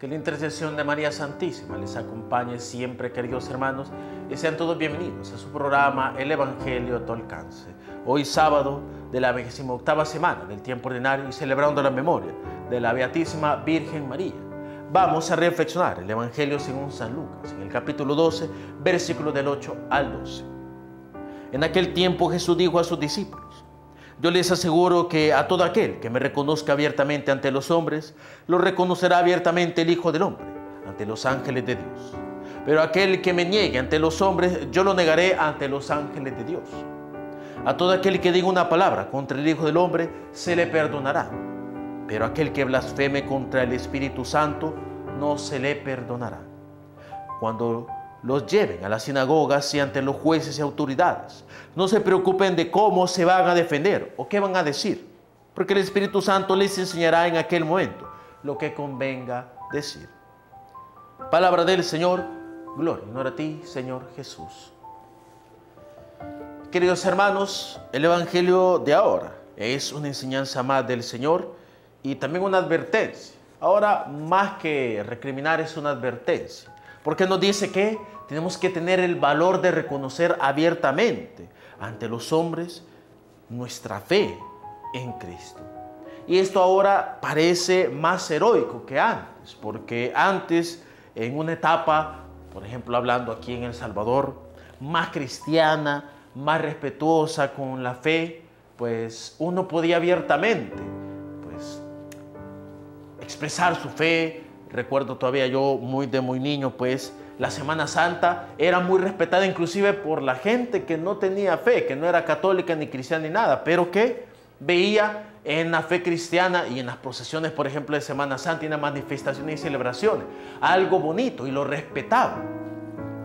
Que la intercesión de María Santísima les acompañe siempre, queridos hermanos, y sean todos bienvenidos a su programa El Evangelio a tu alcance. Hoy sábado de la 28ª semana del tiempo ordinario y celebrando la memoria de la Beatísima Virgen María, vamos a reflexionar el Evangelio según San Lucas, en el capítulo 12, versículos del 8 al 12. En aquel tiempo Jesús dijo a sus discípulos: yo les aseguro que a todo aquel que me reconozca abiertamente ante los hombres, lo reconocerá abiertamente el Hijo del Hombre ante los ángeles de Dios. Pero aquel que me niegue ante los hombres, yo lo negaré ante los ángeles de Dios. A todo aquel que diga una palabra contra el Hijo del Hombre, se le perdonará. Pero aquel que blasfeme contra el Espíritu Santo, no se le perdonará. Cuando los lleven a las sinagogas y ante los jueces y autoridades, no se preocupen de cómo se van a defender o qué van a decir, porque el Espíritu Santo les enseñará en aquel momento lo que convenga decir. Palabra del Señor, gloria y honor a ti, Señor Jesús. Queridos hermanos, el Evangelio de ahora es una enseñanza más del Señor y también una advertencia. Ahora, más que recriminar, es una advertencia, porque nos dice que tenemos que tener el valor de reconocer abiertamente ante los hombres nuestra fe en Cristo. Y esto ahora parece más heroico que antes, porque antes, en una etapa, por ejemplo, hablando aquí en El Salvador, más cristiana, más respetuosa con la fe, pues uno podía abiertamente, pues, expresar su fe. Recuerdo todavía yo muy niño, pues, la Semana Santa era muy respetada inclusive por la gente que no tenía fe, que no era católica ni cristiana ni nada, pero que veía en la fe cristiana y en las procesiones, por ejemplo, de Semana Santa y en las manifestaciones y celebraciones, algo bonito y lo respetaba.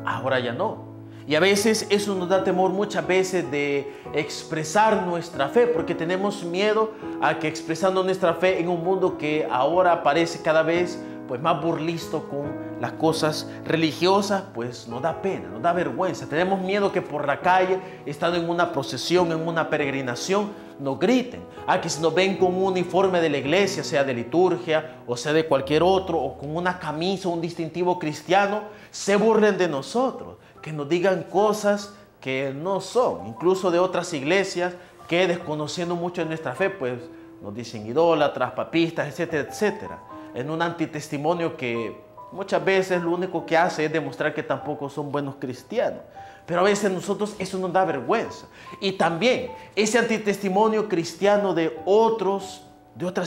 Ahora ya no. Y a veces eso nos da temor muchas veces de expresar nuestra fe, porque tenemos miedo a que expresando nuestra fe en un mundo que ahora parece cada vez pues más burlisto con las cosas religiosas, pues nos da pena, nos da vergüenza. Tenemos miedo que por la calle, estando en una procesión, en una peregrinación, nos griten, a que si nos ven con un uniforme de la iglesia, sea de liturgia o sea de cualquier otro, o con una camisa o un distintivo cristiano, se burlen de nosotros, que nos digan cosas que no son, incluso de otras iglesias que, desconociendo mucho de nuestra fe, pues nos dicen idólatras, papistas, etcétera, etcétera, en un antitestimonio que muchas veces lo único que hace es demostrar que tampoco son buenos cristianos. Pero a veces a nosotros eso nos da vergüenza. Y también ese antitestimonio cristiano de otras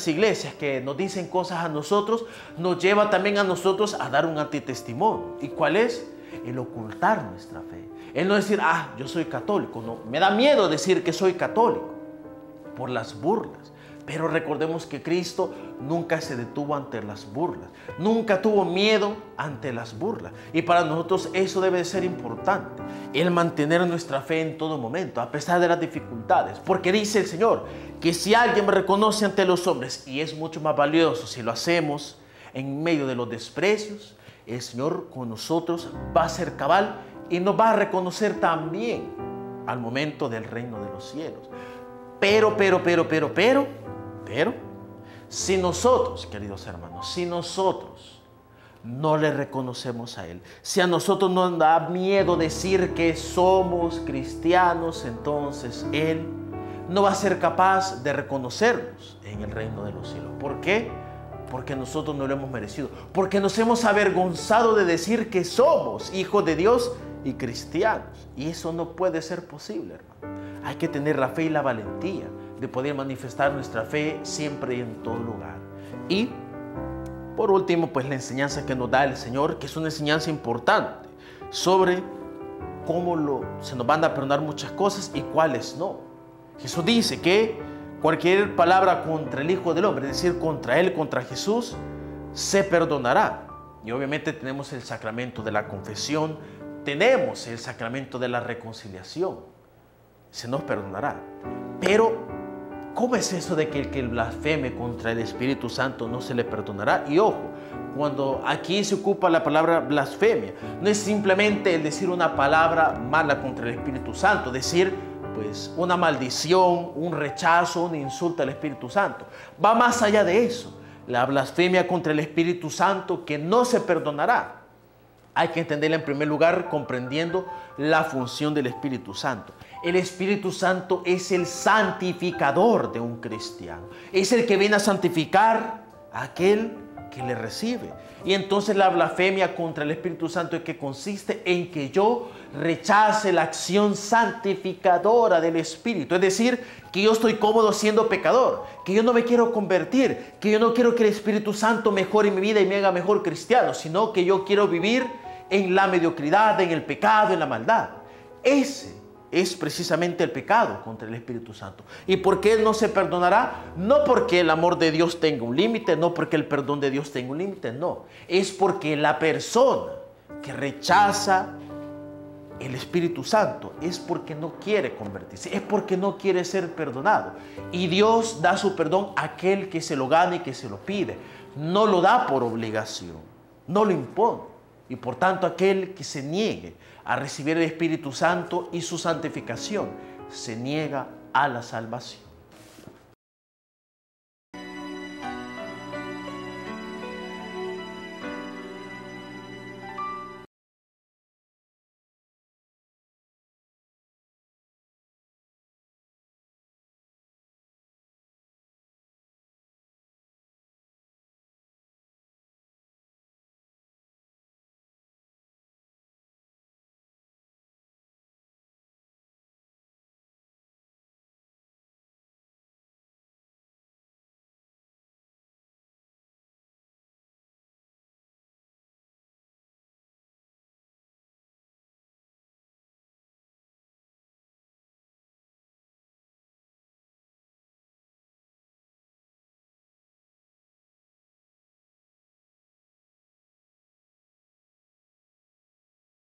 iglesias que nos dicen cosas a nosotros, nos lleva también a nosotros a dar un antitestimonio. ¿Y cuál es? El ocultar nuestra fe. El no decir, yo soy católico. No, me da miedo decir que soy católico por las burlas. Pero recordemos que Cristo nunca se detuvo ante las burlas, nunca tuvo miedo ante las burlas. Y para nosotros eso debe de ser importante, el mantener nuestra fe en todo momento, a pesar de las dificultades. Porque dice el Señor que si alguien me reconoce ante los hombres, y es mucho más valioso si lo hacemos en medio de los desprecios, el Señor con nosotros va a ser cabal y nos va a reconocer también al momento del reino de los cielos. Pero, si nosotros, queridos hermanos, si nosotros no le reconocemos a Él, si a nosotros nos da miedo decir que somos cristianos, entonces Él no va a ser capaz de reconocernos en el reino de los cielos. ¿Por qué? Porque nosotros no lo hemos merecido, porque nos hemos avergonzado de decir que somos hijos de Dios y cristianos. Y eso no puede ser posible, hermano. Hay que tener la fe y la valentía de poder manifestar nuestra fe siempre y en todo lugar. Y por último, pues la enseñanza que nos da el Señor, que es una enseñanza importante sobre cómo se nos van a perdonar muchas cosas y cuáles no. Jesús dice que cualquier palabra contra el Hijo del Hombre, es decir, contra Él, contra Jesús, se perdonará. Y obviamente tenemos el sacramento de la confesión, tenemos el sacramento de la reconciliación. Se nos perdonará. Pero ¿cómo es eso de que el que blasfeme contra el Espíritu Santo no se le perdonará? Y ojo, cuando aquí se ocupa la palabra blasfemia, no es simplemente el decir una palabra mala contra el Espíritu Santo, decir pues una maldición, un rechazo, un insulto al Espíritu Santo. Va más allá de eso. La blasfemia contra el Espíritu Santo que no se perdonará. Hay que entenderla en primer lugar comprendiendo la función del Espíritu Santo. El Espíritu Santo es el santificador de un cristiano. Es el que viene a santificar a aquel que le recibe. Y entonces la blasfemia contra el Espíritu Santo, ¿en qué consiste? En que yo rechace la acción santificadora del Espíritu. Es decir, que yo estoy cómodo siendo pecador, que yo no me quiero convertir, que yo no quiero que el Espíritu Santo mejore mi vida y me haga mejor cristiano, sino que yo quiero vivir en la mediocridad, en el pecado, en la maldad. Ese es precisamente el pecado contra el Espíritu Santo. ¿Y por qué Él no se perdonará? No porque el amor de Dios tenga un límite, no porque el perdón de Dios tenga un límite, no. Es porque la persona que rechaza el Espíritu Santo es porque no quiere convertirse, es porque no quiere ser perdonado. Y Dios da su perdón a aquel que se lo gana y que se lo pide. No lo da por obligación, no lo impone. Y por tanto aquel que se niegue a recibir el Espíritu Santo y su santificación, se niega a la salvación.